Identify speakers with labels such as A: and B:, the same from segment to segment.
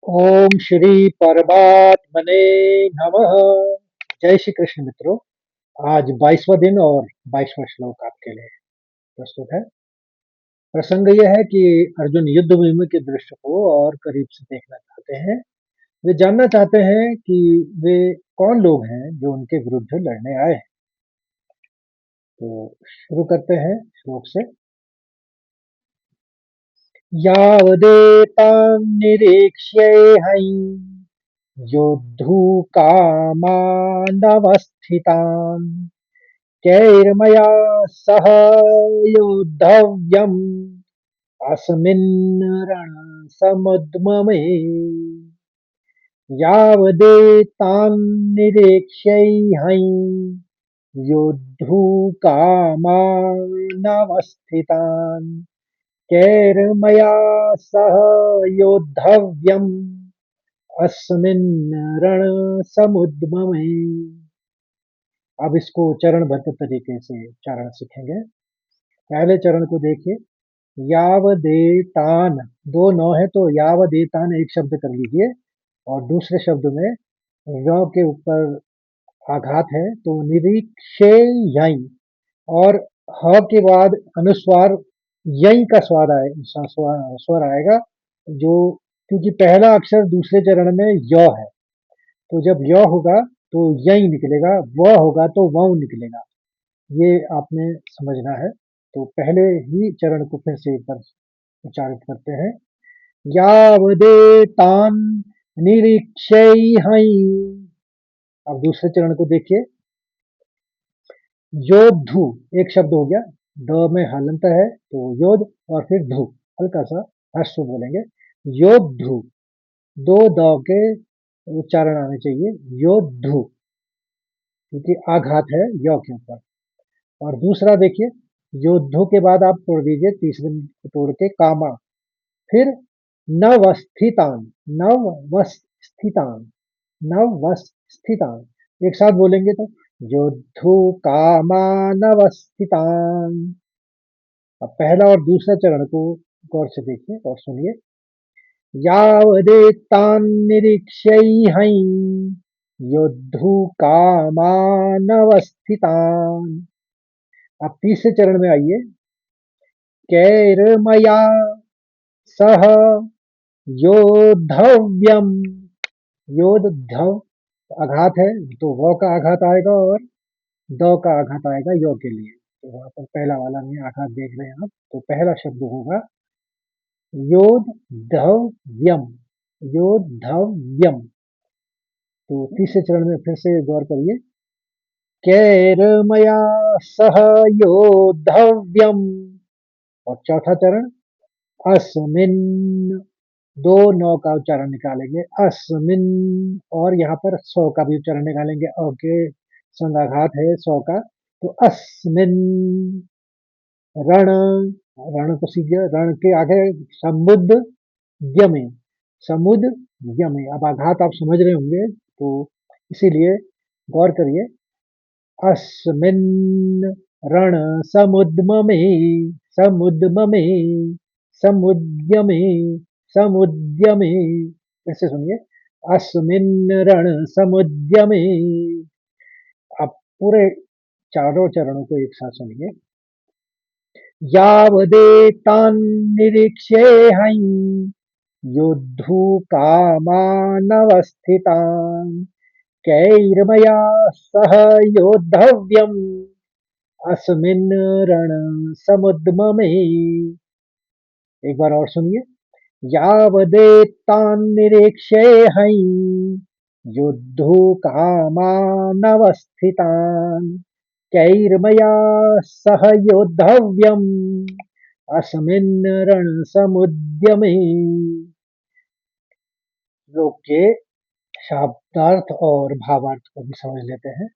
A: ओम श्री परमात्मने नमः। जय श्री कृष्ण मित्रों। आज 22वां दिन और 22वां श्लोक आपके लिए प्रस्तुत है। प्रसंग यह है कि अर्जुन युद्ध भूमि के दृश्य को और करीब से देखना चाहते हैं। वे जानना चाहते हैं कि वे कौन लोग हैं जो उनके विरुद्ध लड़ने आए हैं। तो शुरू करते हैं श्लोक से। यावदेतान् निरीक्ष्येऽहं योद्धुकामानवस्थितान् कैर्मया सह योद्धव्यम् अस्मिन् रणसमुद्यमे। यावदेतान्निरीक्ष्यैहं योद्धुकामानवस्थितान् कैर्मया सह योद्धव्यम् अस्मिन् रणसमुद्यमे। अब इसको चरणबद्ध तरीके से उच्चारण सीखेंगे। पहले चरण को देखिए। यावदेतान, दो नौ है तो यावदेतान एक शब्द कर लीजिए और दूसरे शब्द में य के ऊपर आघात है तो निरीक्षेयं और ह के बाद अनुस्वार यई का स्वर आएगा। जो क्योंकि पहला अक्षर दूसरे चरण में य है तो जब य होगा तो यई निकलेगा, व होगा तो वौ निकलेगा। ये आपने समझना है। तो पहले ही चरण को फिर से एक बार उच्चारित करते हैं। यावदेतान् निरीक्षैहं। अब दूसरे चरण को देखिए। योद्धु एक शब्द हो गया, द में हलंत है तो योद और फिर धु, हल्का सा ह्रस्व बोलेंगे। योद्धु, दो द के उच्चारण आने चाहिए। योद्धु, क्योंकि आघात है य के ऊपर। और दूसरा देखिए, योद्धु के बाद आप तोड़ दीजिए, तीसरे को तोड़ के कामा, फिर नवस्थितान, नवस्थितान, नवस्थितान। एक साथ बोलेंगे तो योद्धु कामा नवस्थितान। अब पहला और दूसरा चरण को गौर से देखिए और सुनिए। यावदेतान् निरीक्ष्यैहं योद्धु कामानवस्थितान्। अब तीसरे चरण में आइए। कैर्मया सह योद्धव्यम। योद्धव आघात है तो व का आघात आएगा और द का आघात आएगा यो के लिए। तो वहां पर पहला वाला में आघात देख रहे हैं आप। तो पहला शब्द होगा योद्धव्यम, योद्धव्यम। तो तीसरे चरण में फिर से गौर करिए। कैर्मया सह योद्धव्यम। और चौथा चरण अस्मिन, दो नौ का उच्चारण निकालेंगे अस्मिन, और यहाँ पर सौ का भी उच्चारण निकालेंगे। अ के संघाघात है सौ का तो अस्मिन रण, रण को सीख गया। रण के आगे समुद्र यमे, समुद्र यमे। अब आघात आप समझ रहे होंगे तो इसीलिए गौर करिए। अस्मिन रण समुद्यमे, समुद्यमे, समुद्यमे, समुद्यमे। ऐसे सुनिए। अस्मिन रण समुद्यमे। अब पूरे चारों चरणों को एक साथ सुनिए। यावदेतान् निरीक्ष्येऽहं योद्धुकामानवस्थितान् कैर्मया सह योद्धव्यम् अस्मिन् रणसमुद्यमे। एक बार और सुनिए। यावदेतान् निरीक्ष्येऽहं योद्धुकामानवस्थितान् कैर्मया सह योद्धव्यम् अस्मिन् रणसमुद्यमे। श्लोक के शब्दार्थ और भावार्थ को भी समझ लेते हैं।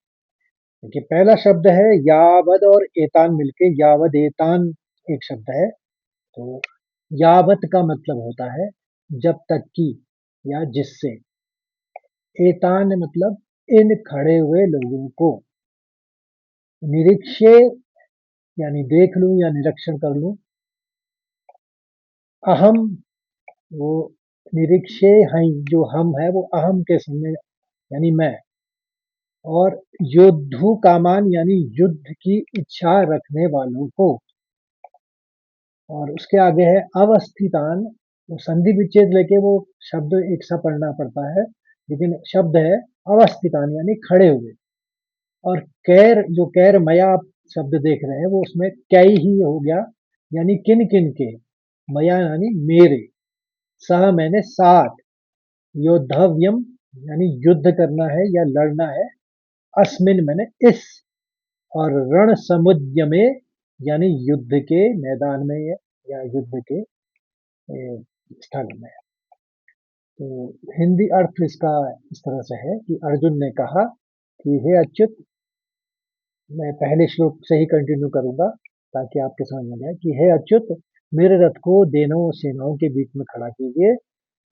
A: देखिए पहला शब्द है यावद और एतान मिलके यावद एतान एक शब्द है। तो यावत का मतलब होता है जब तक कि या जिससे। एतान मतलब इन खड़े हुए लोगों को। निरीक्षे यानी देख लूं या निरीक्षण कर लूं। अहम, वो निरीक्षे हैं जो हम है वो अहम के समय यानी मैं, और योद्धु कामान यानी युद्ध की इच्छा रखने वालों को, और उसके आगे है अवस्थितान। वो संधि विच्छेद लेके वो शब्द एक सा पढ़ना पड़ता है, लेकिन शब्द है अवस्थितान यानी खड़े हुए। और कैर, जो कैर मया आप शब्द देख रहे हैं वो उसमें कई ही हो गया, यानी किन किन के, मया यानी मेरे, सह मैंने साथ, योद्धव्यम यानी युद्ध करना है या लड़ना है, अस्मिन मैंने इस, और रण समुद्र में यानी युद्ध के मैदान में या युद्ध के स्थल में। तो हिंदी अर्थ इसका इस तरह से है कि अर्जुन ने कहा कि हे अच्युत, मैं पहले श्लोक से ही कंटिन्यू करूंगा ताकि आपके समझ में जाए कि हे अच्युत, मेरे रथ को दोनों सेनाओं के बीच में खड़ा कीजिए,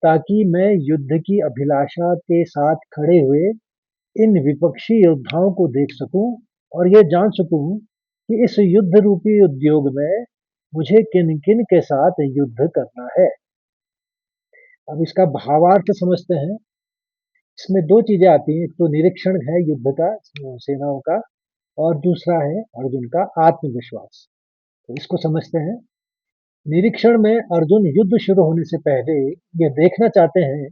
A: ताकि मैं युद्ध की अभिलाषा के साथ खड़े हुए इन विपक्षी योद्धाओं को देख सकूं और ये जान सकूं कि इस युद्ध रूपी उद्योग में मुझे किन किन के साथ युद्ध करना है। अब इसका भावार्थ समझते हैं। इसमें दो चीजें आती हैं, एक तो निरीक्षण है युद्ध का, सेनाओं का, और दूसरा है अर्जुन का आत्मविश्वास। तो इसको समझते हैं। निरीक्षण में अर्जुन युद्ध शुरू होने से पहले ये देखना चाहते हैं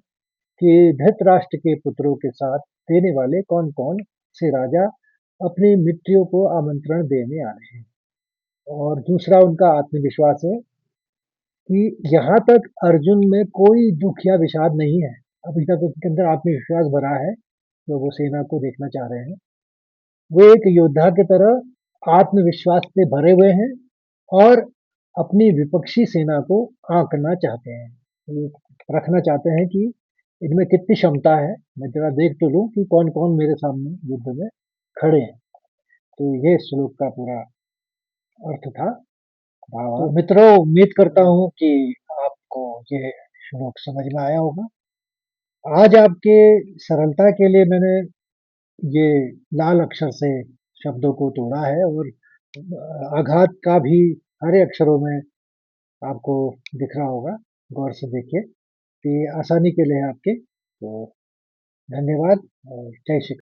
A: कि धृतराष्ट्र के पुत्रों के साथ देने वाले कौन कौन से राजा अपनी मित्रों को आमंत्रण देने आ रहे हैं। और दूसरा उनका आत्मविश्वास है कि यहाँ तक अर्जुन में कोई दुख या विषाद नहीं है। अभी तक उनके अंदर आत्मविश्वास भरा है, जो वो सेना को देखना चाह रहे हैं। वो एक योद्धा की तरह आत्मविश्वास से भरे हुए हैं और अपनी विपक्षी सेना को आंकना चाहते हैं। ये रखना चाहते हैं कि इनमें कितनी क्षमता है, मैं जरा देख तो लूं कि कौन कौन मेरे सामने युद्ध में खड़े हैं। तो ये श्लोक का पूरा अर्थ था। तो मित्रों, उम्मीद करता हूँ कि आपको ये श्लोक समझ में आया होगा। आज आपके सरलता के लिए मैंने ये लाल अक्षर से शब्दों को तोड़ा है, और आघात का भी हरे अक्षरों में आपको दिख रहा होगा। गौर से देखिए, ये आसानी के लिए है आपके। तो धन्यवाद और जय श्री